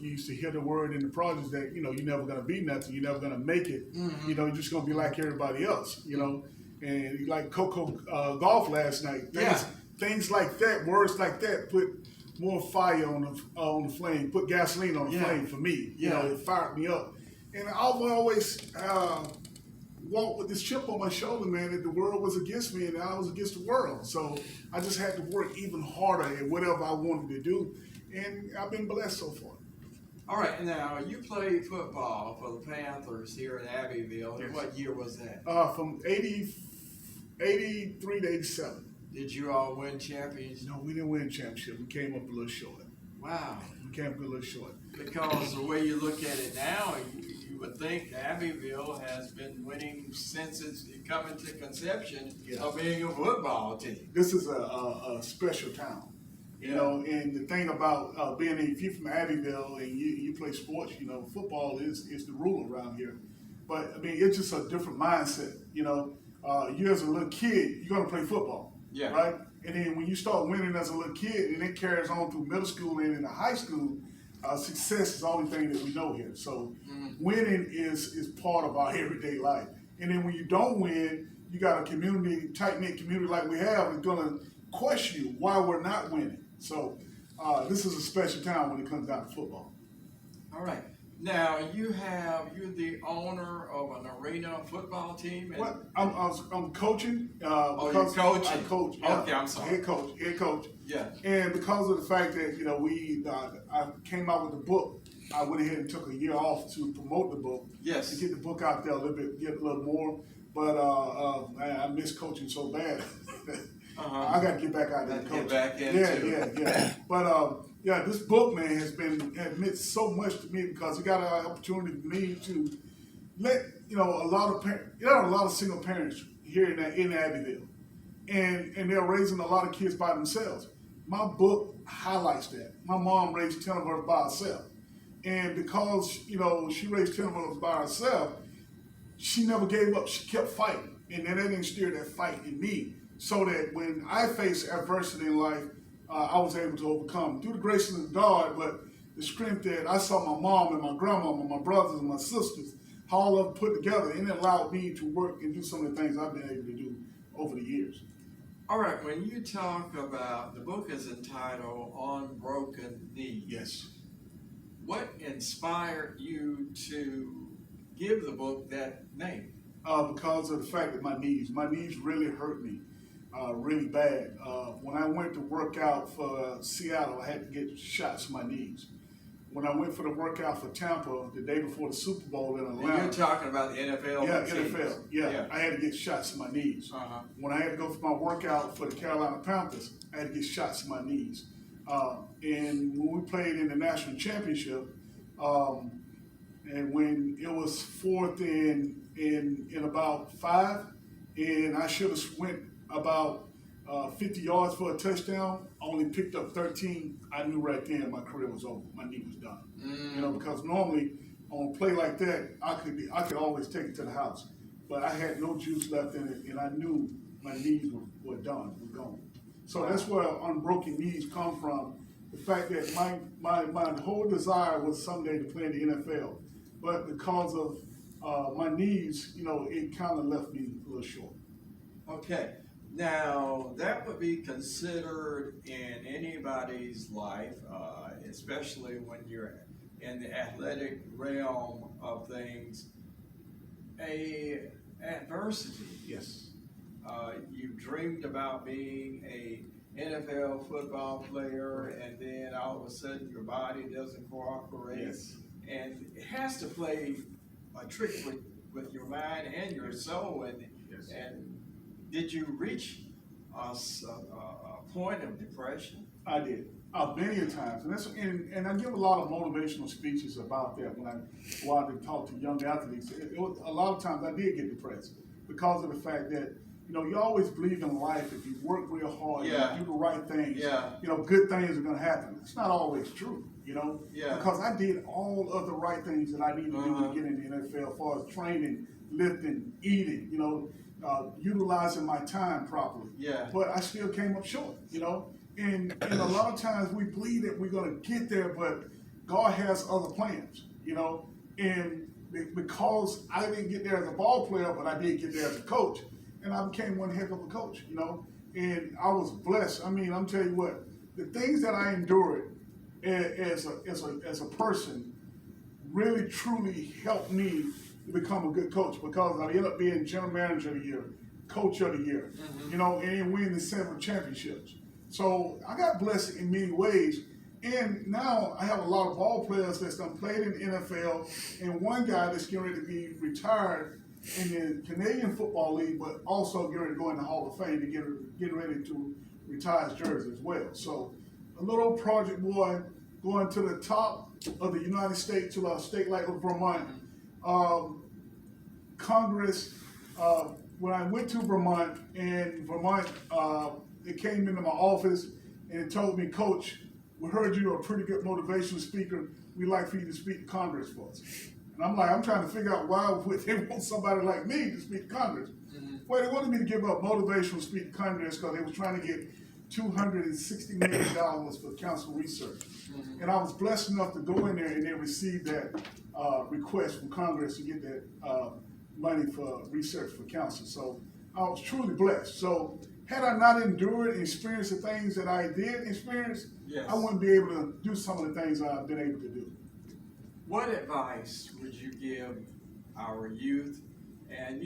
you used to hear the word in the projects that, you're never going to be nothing, you're never going to make it, you're just going to be like everybody else, and like Coco golf last night, things like that, words like that put more fire on the flame, put gasoline on the flame for me. It fired me up. And I've always walked with this chip on my shoulder, man, that the world was against me and I was against the world. So I just had to work even harder at whatever I wanted to do. And I've been blessed so far. All right, now you played football for the Panthers here in Abbeville. Yes. What year was that? From 83 to 87. Did you all win championships? No, we didn't win championship. We came up a little short. Wow. We came up a little short. Because the way you look at it now, you would think Abbeville has been winning since it's come into conception of being a football team. This is a special town. And the thing about being, if you're from Abbeville and you play sports, football is the rule around here. But, I mean, it's just a different mindset. You as a little kid, you're going to play football. Yeah. Right? And then when you start winning as a little kid, and it carries on through middle school and into high school, success is the only thing that we know here. So winning is part of our everyday life. And then when you don't win, you got a community, tight-knit community like we have, that's going to question you why we're not winning. So this is a special time when it comes down to football. All right. Now you're the owner of an arena football team. I'm coaching. You're coaching. I coach. Okay, I'm sorry. Head coach. Yeah. And because of the fact that I came out with the book, I went ahead and took a year off to promote the book. Yes. To get the book out there a little bit, get a little more. But I miss coaching so bad. I got to get back out there and coach. Get back into. Yeah. But this book, man, has meant so much to me because it got an opportunity for me to let a lot of parents, a lot of single parents here in Abbeville, and they're raising a lot of kids by themselves. My book highlights that. My mom raised 10 of us by herself, and because she raised 10 of us by herself, she never gave up. She kept fighting, and then that instilled that fight in me, so that when I face adversity in life, I was able to overcome through the grace of God, but the strength that I saw my mom and my grandmama, my brothers and my sisters, all of them put together, and it allowed me to work and do some of the things I've been able to do over the years. All right, when you talk about, the book is entitled On Broken Knees. Yes. What inspired you to give the book that name? Because of the fact that my knees really hurt me. Really bad. When I went to work out for Seattle, I had to get shots to my knees. When I went for the workout for Tampa the day before the Super Bowl in Atlanta. And you're talking about the NFL teams. NFL. Yeah, I had to get shots to my knees. When I had to go for my workout for the Carolina Panthers, I had to get shots to my knees. And when we played in the national championship, and when it was fourth in about 5, and I should have went about 50 yards for a touchdown, I only picked up 13. I knew right then my career was over. My knee was done. Because normally on a play like that, I could always take it to the house. But I had no juice left in it, and I knew my knees were done, were gone. So that's where unbroken knees come from. The fact that my whole desire was someday to play in the NFL. But because of my knees, it kind of left me a little short. Okay. Now, that would be considered in anybody's life, especially when you're in the athletic realm of things, a adversity. Yes. You dreamed about being a NFL football player, and then all of a sudden your body doesn't cooperate. Yes. And it has to play a trick with your mind and your soul. Yes. And did you reach a point of depression? I did. Many a times. And I give a lot of motivational speeches about that when I go out and talk to young athletes. A lot of times I did get depressed because of the fact that, you always believe in life if you work real hard, you do the right things, good things are going to happen. It's not always true, because I did all of the right things that I needed to do to get in the NFL as far as training, lifting, eating, utilizing my time properly. Yeah. But I still came up short, And a lot of times we believe that we're going to get there, but God has other plans, and because I didn't get there as a ball player, but I did get there as a coach, and I became one heck of a coach, and I was blessed. I mean, I'm telling you what, the things that I endured as a person really truly helped me to become a good coach, because I ended up being general manager of the year, coach of the year, and winning several championships. So I got blessed in many ways. And now I have a lot of ball players that's done played in the NFL, and one guy that's getting ready to be retired in the Canadian Football League, but also getting ready to go in the Hall of Fame to get ready to retire his jersey as well. So a little project boy going to the top of the United States, to a state like Vermont. Congress, when I went to Vermont, it came into my office and it told me, Coach, we heard you're a pretty good motivational speaker. We'd like for you to speak to Congress for us. And I'm like, I'm trying to figure out why would they want somebody like me to speak to Congress. Well, they wanted me to give up motivational speak to Congress because they were trying to get $260 million for council research. And I was blessed enough to go in there and then receive that request from Congress to get that money for research for council. So I was truly blessed. So had I not endured and experienced the things that I did experience, yes, I wouldn't be able to do some of the things I've been able to do. What advice would you give our youth? And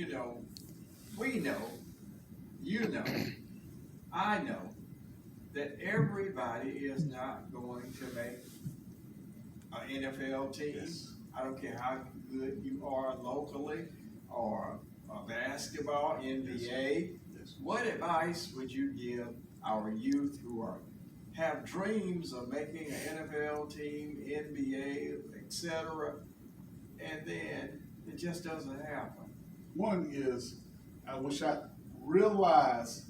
we know, I know that everybody is not going to make an NFL team. Yes. I don't care how good you are locally or basketball, NBA. Yes. What advice would you give our youth who have dreams of making an NFL team, NBA, etc., and then it just doesn't happen? One is, I wish I realized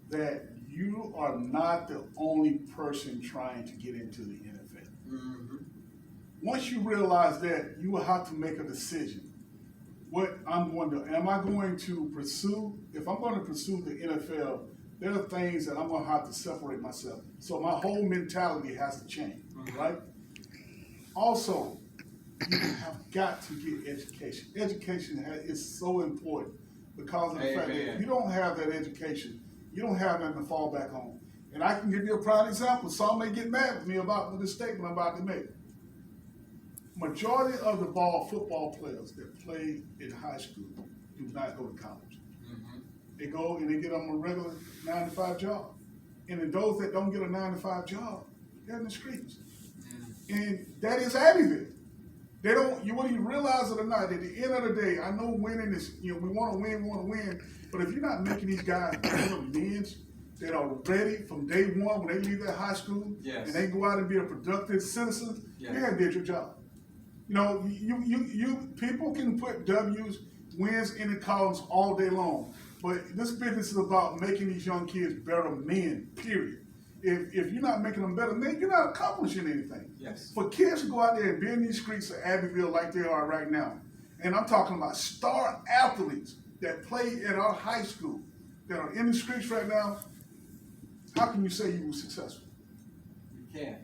that you are not the only person trying to get into the NFL. Mm-hmm. Once you realize that, you will have to make a decision. What I'm going to, am I going to pursue? If I'm going to pursue the NFL, there are things that I'm going to have to separate myself. So my whole mentality has to change, right? Also, you have got to get education. Education is so important because of the fact that if you don't have that education, you don't have nothing to fall back on. And I can give you a prime example. Some may get mad with me about this statement I'm about to make. Majority of the football players that play in high school do not go to college. Mm-hmm. They go and they get on a regular 9-to-5 job. And then those that don't get a 9-to-5 job, they're in the streets. Mm-hmm. And that is Abbeville. They don't, whether you realize it or not, at the end of the day, I know winning is, we want to win, but if you're not making these guys men that are ready from day one when they leave that high school, yes, and they go out and be a productive citizen, yes, you haven't did your job. You people can put wins in the columns all day long, but this business is about making these young kids better men, period. If you're not making them better men, you're not accomplishing anything. Yes. For kids to go out there and be in these streets of Abbeville like they are right now, and I'm talking about star athletes that play at our high school that are in the streets right now, how can you say you were successful? You can't.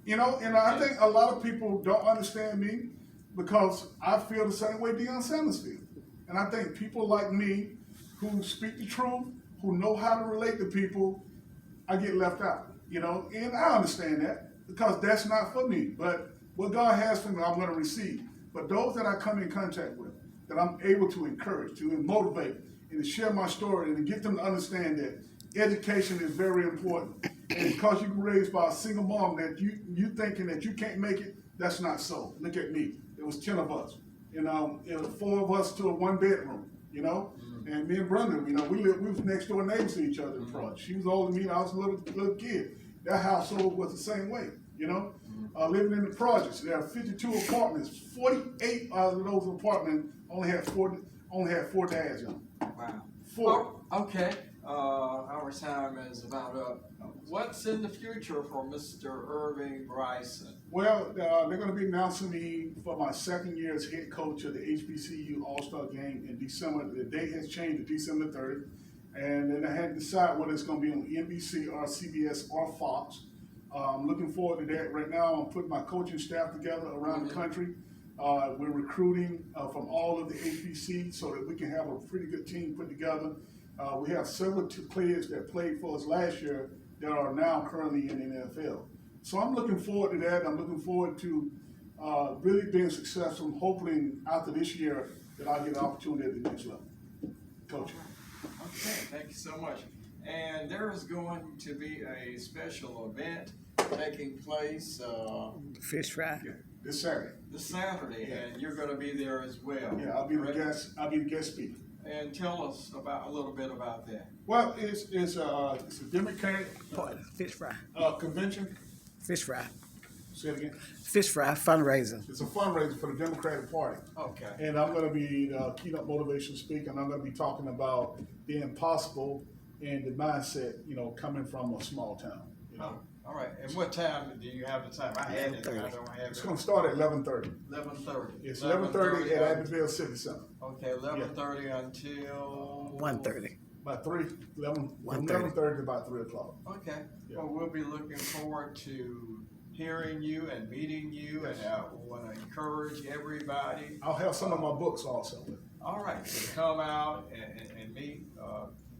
And I think a lot of people don't understand me because I feel the same way Deion Sanders feels. And I think people like me who speak the truth, who know how to relate to people, I get left out, and I understand that because that's not for me. But what God has for me, I'm going to receive. But those that I come in contact with, that I'm able to encourage, to motivate, and to share my story and to get them to understand that education is very important. And because you were raised by a single mom that you thinking that you can't make it, that's not so. Look at me. There was 10 of us. It was 4 of us to a 1-bedroom, And me and Brenda, we was next door neighbors to each other in front. She was older than me and I was a little kid. That household was the same way, living in the projects. There are 52 apartments. 48 out of those apartments only had four dads in them. Wow. 4. Oh, okay. Our time is about up. What's in the future for Mr. Ervin Bryson? Well, they're going to be announcing me for my second year as head coach of the HBCU All-Star Game in December. The date has changed to December 3rd. And then I had to decide whether it's going to be on NBC or CBS or Fox. I'm looking forward to that. Right now, I'm putting my coaching staff together around the country. We're recruiting from all of the APC so that we can have a pretty good team put together. We have several players that played for us last year that are now currently in the NFL. So I'm looking forward to that. I'm looking forward to really being successful. I'm hoping after this year that I'll get an opportunity at the next level. Coach. Okay, thank you so much. And there is going to be a special event taking place Fish fry. Yeah, this Saturday. this Saturday, and you're going to be there as well. Yeah, I'll be the guest. I'll be the guest speaker. And tell us about a little bit about that. Well, it's a Democratic Fish fry. convention. Fish fry. Say it again. Fish fry fundraiser. It's a fundraiser for the Democratic Party. Okay. And I'm going to be the keynote motivation speaker, and I'm going to be talking about the impossible and the mindset, coming from a small town. Oh, all right. And what time do you have the time? I had it. I don't have It's it. going to start at 11:30. 11:30. It's 11:30 at Abbeville City Center. Okay, 11:30 until 1:30. About 11, from 1:30. 11:30 to about 3 o'clock. Okay. Yeah. Well, we'll be looking forward to hearing you and meeting you, and I want to encourage everybody. I'll have some of my books also. All right, so come out and meet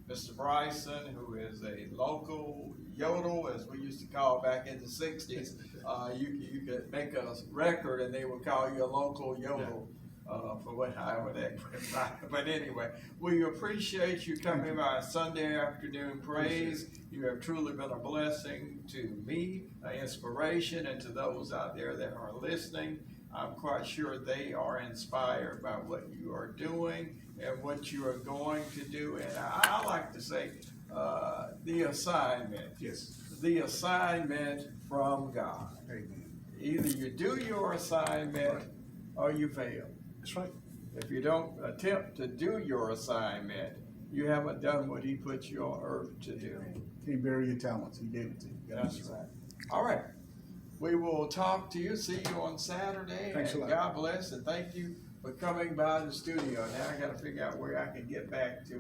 Mr. Bryson, who is a local yodel, as we used to call back in the 60s. You could make a record and they would call you a local yodel. For however that went by. But anyway, we appreciate you coming by Sunday afternoon praise. You have truly been a blessing to me, an inspiration, and to those out there that are listening. I'm quite sure they are inspired by what you are doing and what you are going to do. And I like to say the assignment. Yes. The assignment from God. Amen. Either you do your assignment or you fail. That's right. If you don't attempt to do your assignment, you haven't done what he put you on earth to do. Can't bury your talents. He gave it to you. That's right. All right. We will talk to you. See you on Saturday. Thanks a And lot. God bless, and thank you for coming by the studio. Now I got to figure out where I can get back to.